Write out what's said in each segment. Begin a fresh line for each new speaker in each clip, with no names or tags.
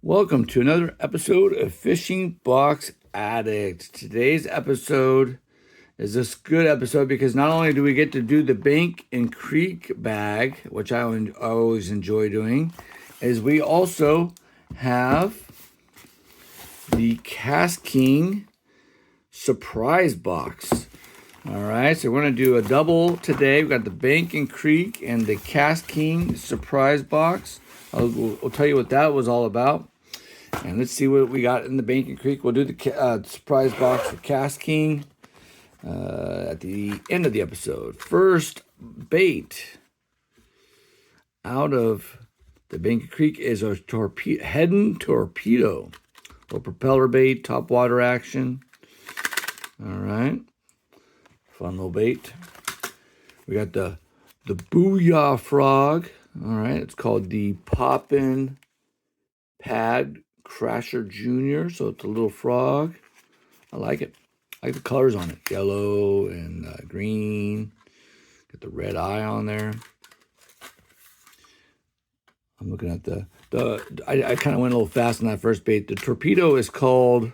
Welcome to another episode of Fishing Box Addict. Today's episode is this good episode because not only do we get to do the bank and creek bag, which I always enjoy doing, is we also have the Kast King surprise box. All right, so we're going to do a double today. We've got the bank and creek and the Kast King surprise box. I'll tell you what that was all about. And let's see what we got in the Bank and Creek. We'll do the surprise box for Kast King at the end of the episode. First bait out of the Bank and Creek is a heading torpedo or propeller bait, top water action. All right, fun little bait. We got the Booyah Frog. All right, it's called the Poppin' Pad Crasher Jr., so it's a little frog. I like it. I like the colors on it. Yellow and green. Got the red eye on there. I'm looking at I kind of went a little fast on that first bait. The torpedo is called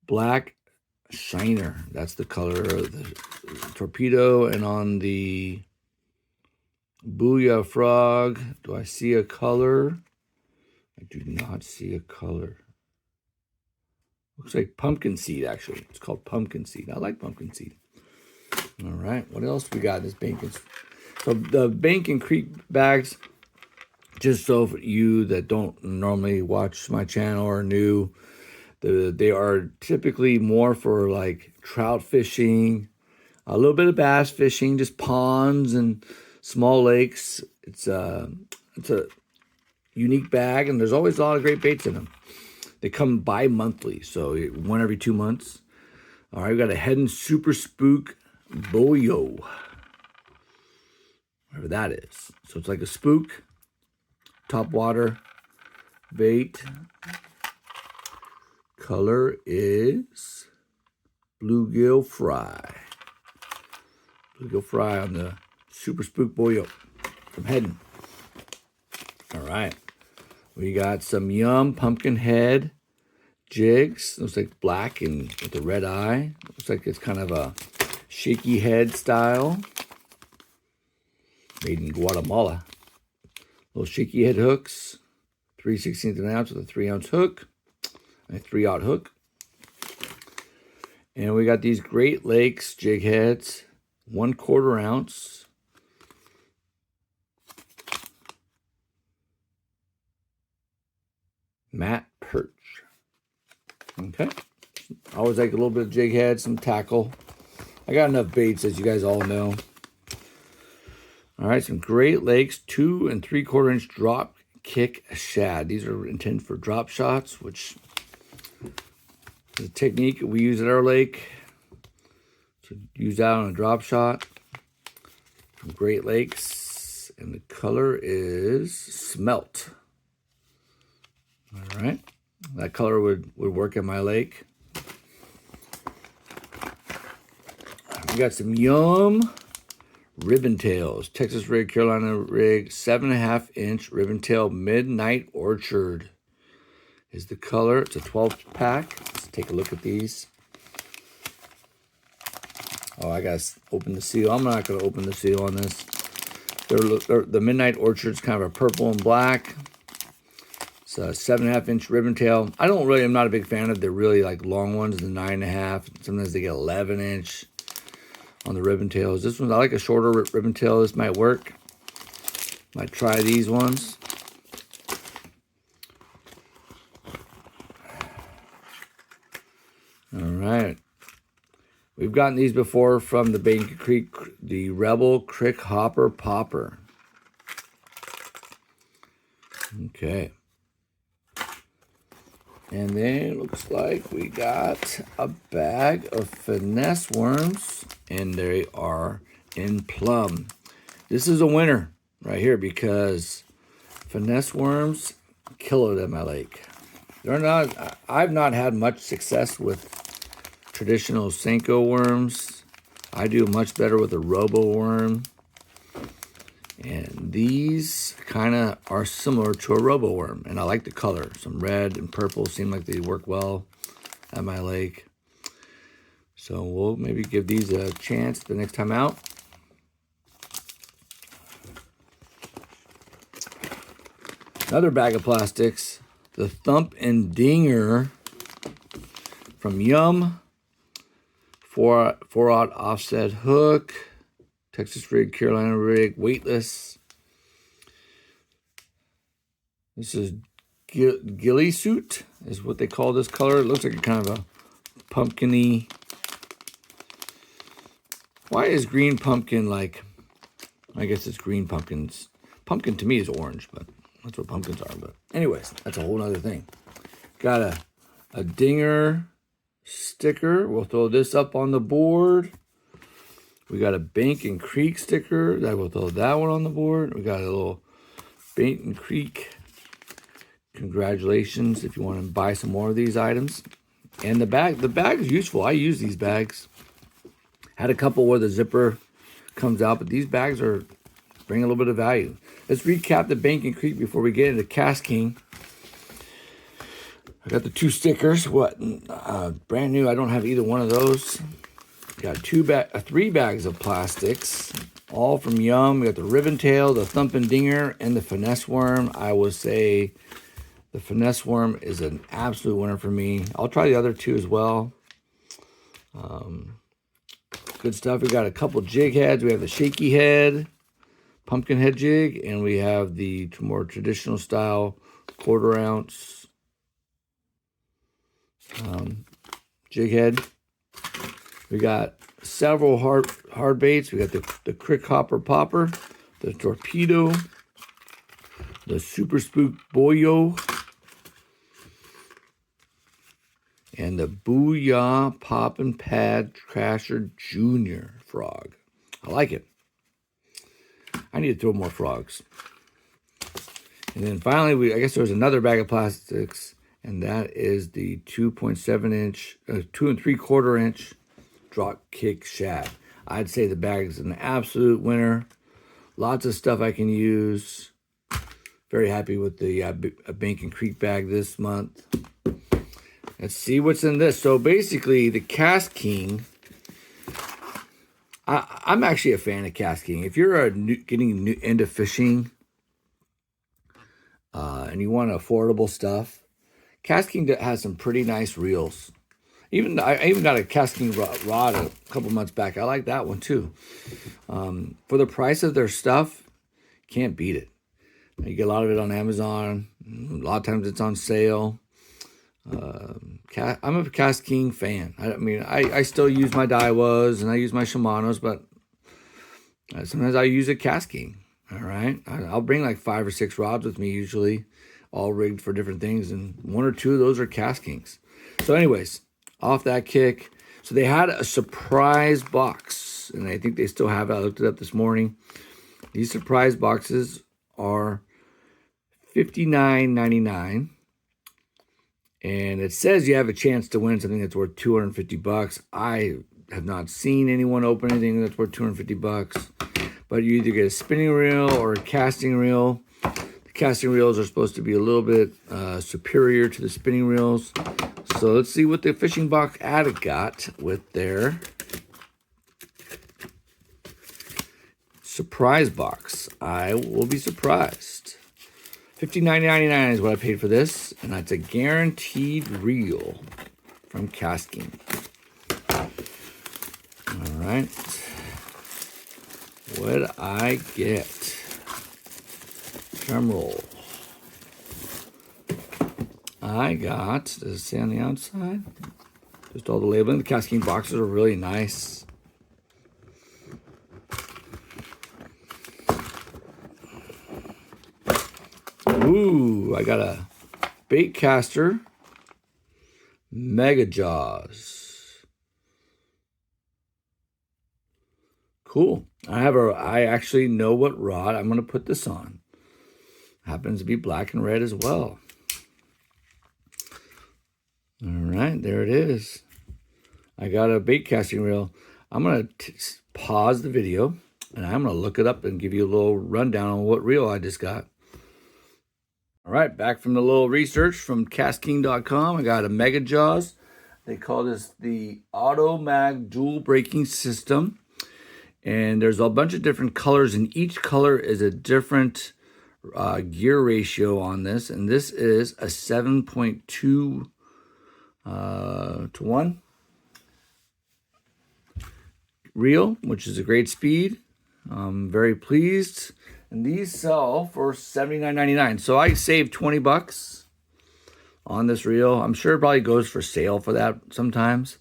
Black Shiner. That's the color of the torpedo. And on the Booyah Frog, do I see a color? I do not see a color. Looks like pumpkin seed, actually. It's called pumpkin seed. I like pumpkin seed. All right. What else we got in this bank? So the Bank and Creek bags, just so for you that don't normally watch my channel or are new, they are typically more for like trout fishing, a little bit of bass fishing, just ponds and small lakes. It's a unique bag, and there's always a lot of great baits in them. They come bi-monthly, so one every 2 months. All right, we got a Headin' Super Spook Boyo, whatever that is. So it's like a spook, top water bait. Color is bluegill fry. Bluegill fry on the Super Spook Boyo from Headin'. All right. We got some Yum Pumpkin Head jigs. Looks like black and with a red eye. Looks like it's kind of a shaky head style. Made in Guatemala. Little shaky head hooks. 3/16 of an ounce with a 3-ounce hook. A 3/0 hook. And we got these Great Lakes jig heads. 1/4 ounce. Matte perch. Okay. I always like a little bit of jig head, some tackle. I got enough baits, as you guys all know. All right, some Great Lakes 2 3/4 inch drop kick shad. These are intended for drop shots, which is a technique we use at our lake to use that on a drop shot from Great Lakes. And the color is smelt. All right, that color would work at my lake. We got some Yum ribbon tails, Texas rig, Carolina rig, 7.5 inch ribbon tail Midnight Orchard is the color. It's a 12-pack. Let's take a look at these. Oh, I gotta open the seal. I'm not gonna open the seal on this. The Midnight Orchard's kind of a purple and black. It's a 7.5 inch ribbon tail. I'm not a big fan of the really like long ones, the 9.5. Sometimes they get 11 inch on the ribbon tails. This one, I like a shorter ribbon tail. This might work. Might try these ones. All right. We've gotten these before from the Bank Creek, the Rebel Crick Hopper Popper. Okay. And then it looks like we got a bag of finesse worms, and they are in plum. This is a winner right here because finesse worms kill it at my lake. I've not had much success with traditional Senko worms. I do much better with a robo worm. And these kind of are similar to a robo worm, and I like the color. Some red and purple seem like they work well at my lake. So we'll maybe give these a chance the next time out. Another bag of plastics, the Thump and Dinger from Yum. 4/0 offset hook, Texas rig, Carolina rig, weightless. This is ghillie suit, is what they call this color. It looks like a kind of a pumpkin-y. Why is green pumpkin like, I guess it's green pumpkins. Pumpkin to me is orange, but that's what pumpkins are. But anyways, that's a whole other thing. Got a Dinger sticker. We'll throw this up on the board. We got a Bank and Creek sticker. That will throw that one on the board. We got a little Bank and Creek. Congratulations if you want to buy some more of these items. And the bag is useful. I use these bags. Had a couple where the zipper comes out, but these bags are bring a little bit of value. Let's recap the Bank and Creek before we get into Kast King. I got the 2 stickers. Brand new. I don't have either one of those. Got 3 bags of plastics, all from Yum. We got the Ribbon Tail, the Thump and Dinger, and the Finesse Worm. I would say the Finesse Worm is an absolute winner for me. I'll try the other 2 as well. Good stuff. We got a couple jig heads. We have the shaky head, pumpkin head jig, and we have the more traditional style 1/4 ounce jig head. We got several hard baits. We got the Crick Hopper Popper, the Torpedo, the Super Spook Boyo, and the Booyah Pop and Pad Crasher Junior frog. I like it. I need to throw more frogs. And then finally, I guess there was another bag of plastics, and that is the 2.7 inch, 2 3/4 inch drop kick shad. I'd say the bag is an absolute winner. Lots of stuff I can use. Very happy with the Bank and Creek bag this month. Let's see what's in this. So basically, the Kast King. I'm actually a fan of Kast King. If you're getting into fishing and you want affordable stuff, Kast King has some pretty nice reels. I even got a Kast King rod a couple months back. I like that one too. For the price of their stuff, can't beat it. You get a lot of it on Amazon. A lot of times it's on sale. I'm a Kast King fan. I still use my Daiwas and I use my Shimanos, but sometimes I use a Kast King. All right, I'll bring like 5 or 6 rods with me usually, all rigged for different things, and 1 or 2 of those are Kast Kings. So, anyways, off that kick. So they had a surprise box, and I think they still have it. I looked it up this morning. These surprise boxes are $59.99. And it says you have a chance to win something that's worth $250. I have not seen anyone open anything that's worth $250. But you either get a spinning reel or a casting reel. The casting reels are supposed to be a little bit superior to the spinning reels. So let's see what the Fishing Box Addict got with their surprise box. I will be surprised. $59.99 is what I paid for this, and that's a guaranteed reel from Kast King. All right. What did I get? Drum roll. I got, does it say on the outside? Just all the labeling. The Kast King boxes are really nice. Ooh, I got a bait caster, Mega Jaws. Cool. I actually know what rod I'm going to put this on. Happens to be black and red as well. All right, there it is. I got a bait casting reel. I'm going to pause the video And I'm going to look it up and give you a little rundown on what reel I just got. All right, back from the little research from KastKing.com. I got a Mega Jaws. They call this the Auto Mag Dual Braking System. And there's a bunch of different colors, and each color is a different gear ratio on this. And this is a 7.2 to 1 reel, which is a great speed. I'm very pleased. And these sell for $79.99. So I saved $20 on this reel. I'm sure it probably goes for sale for that sometimes.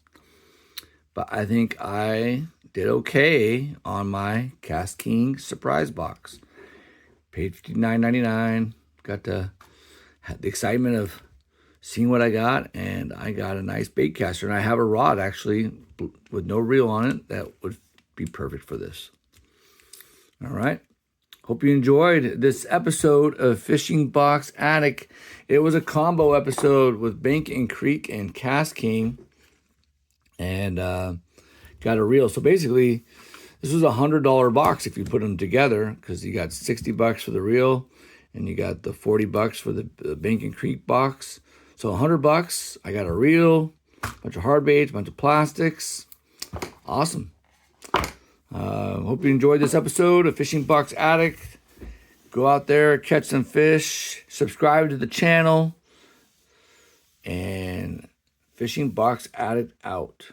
But I think I did okay on my Kast King surprise box. Paid $59.99. Got to have the excitement of seeing what I got, and I got a nice bait caster. And I have a rod actually with no reel on it that would be perfect for this. All right. Hope you enjoyed this episode of Fishing Box Addict. It was a combo episode with Bank and Creek and Kast King, and got a reel. So basically, this was $100 box if you put them together, because you got $60 for the reel, and you got the $40 for the Bank and Creek box. So $100. I got a reel, a bunch of hard baits, a bunch of plastics. Awesome. Hope you enjoyed this episode of Fishing Box Addict. Go out there, catch some fish, subscribe to the channel, and Fishing Box Addict out.